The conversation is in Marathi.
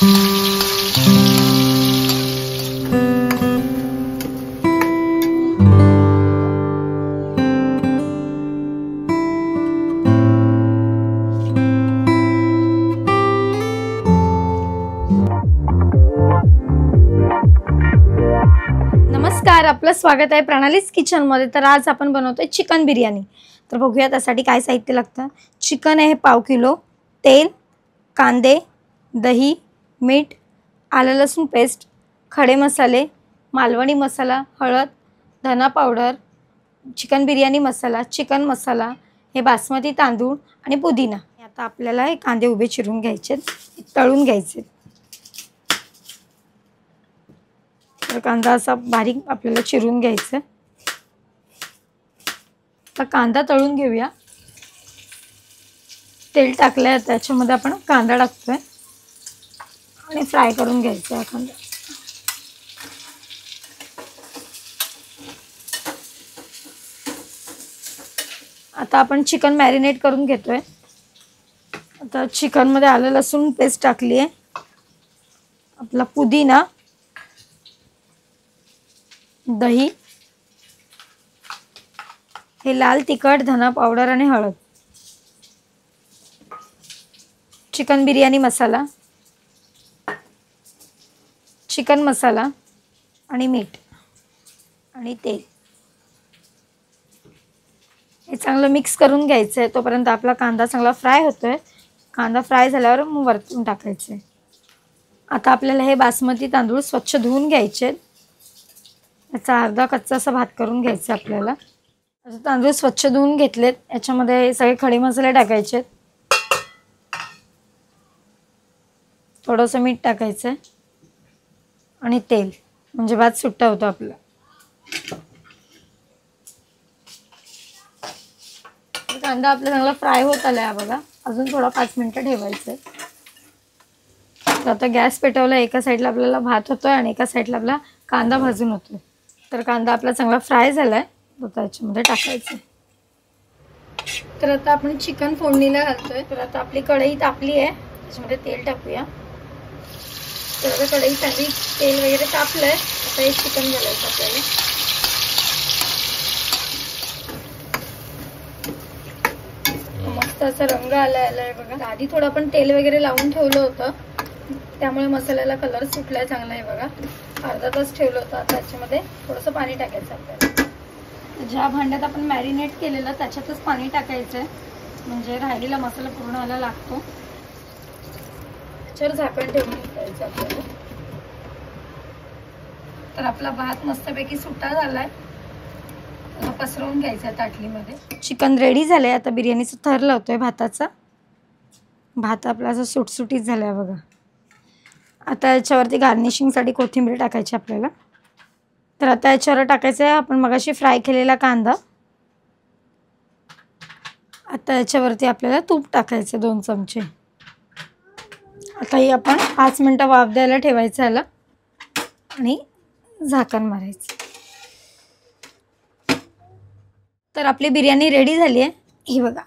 नमस्कार, आपलं स्वागत आहे प्रणालीज किचनमध्ये। तर आज आपण बनवतोय चिकन बिर्याणी। तर बघूया त्यासाठी काय साहित्य लागतं। चिकन आहे पाव किलो, तेल, कांदे, दही, मीठ, आलं लसूण पेस्ट, खडे मसाले, मालवणी मसाला, हळद, धना पावडर, चिकन बिर्याणी मसाला, चिकन मसाला, हे बासमती तांदूळ आणि पुदिना। आता आपल्याला हे कांदे उभे चिरून घ्यायचे, तळून घ्यायचे। तर कांदा असा बारीक आपल्याला चिरून घ्यायचा। तर कांदा तळून घेऊया। तेल टाकलंय, त्याच्यामध्ये आपण कांदा टाकतोय आणि फ्राय करून घ्यायचा आहे कांदा। आता आपण चिकन मॅरिनेट करून घेतोय। आता चिकन मध्ये आलं लसूण पेस्ट टाकली आहे, आपला पुदिना, दही, हे लाल तिखट, धना पावडर आणि हळद, चिकन बिर्याणी मसाला, चिकन मसाला आणि मीठ आणि तेल, हे चांगलं मिक्स करून घ्यायचं आहे। तोपर्यंत आपला कांदा चांगला फ्राय होतोय। कांदा फ्राय झाल्यावर मग वरतून टाकायचे। आता आपल्याला हे बासमती तांदूळ स्वच्छ धुवून घ्यायचे। याचा अर्धा कच्चा असा भात करून घ्यायचा आपल्याला। आता तांदूळ स्वच्छ धुवून घेतलेत, याच्यामध्ये सगळे खडे मसाले टाकायचे, थोडंसं मीठ टाकायचं आणि तेल, म्हणजे भात सुट्टा होतो आपला। कांदा आपला चांगला फ्राय होत आलाय बघा, अजून थोडा 5 मिनिटं ठेवायचं। तर आता गॅस पेटवला, एका साईडला आपल्याला भात होतोय आणि एका साईडला आपला कांदा भाजून होतोय। तर कांदा आपला चांगला फ्राय झालाय, तो त्याच्यामध्ये टाकायचा। तर आता आपण चिकन फोडणीला घालतोय। तर आता आपली कढई तापली आहे, त्याच्यामध्ये तेल टाकूया। तर आता कढई चांगली तेल वगैरे तापलंय, आता हे चिकन घालायचं आपल्याला। मस्त असा रंग आलाय बघा। आधी थोडं आपण तेल वगैरे लावून ठेवलं होतं, त्यामुळे मसाल्याला कलर सुटलाय चांगला आहे बघा। अर्धा तास ठेवलं होतं। आता त्याच्यामध्ये थोडंसं पाणी टाकायचं आपल्याला। ज्या भांड्यात आपण मॅरिनेट केलेलं त्याच्यातच पाणी टाकायचंय, म्हणजे राहिलेला मसाला पूर्ण व्हायला लागतो। त्याच्यावर झाकण ठेवून घ्यायचं आपल्याला। तर आपला भात मस्तपैकी सुट्टा झालाय, पसरवून घ्यायचा ताटलीमध्ये। चिकन रेडी झालंय। आता बिर्याणीचं थर लावतोय भाताचा। भात आपला असं सुटसुटीत झालाय बघा। आता याच्यावरती गार्निशिंगसाठी कोथिंबीर टाकायची आपल्याला। तर आता याच्यावर टाकायचं आहे आपण मगाशी फ्राय केलेला कांदा। आता याच्यावरती आपल्याला तूप टाकायचं 2 चमचे। आता ही आपण 5 मिनिटं वाफ द्यायला ठेवायचं याला आणि झाकण मारायचं। तर आपली बिर्याणी रेडी झाली आहे, ही बघा।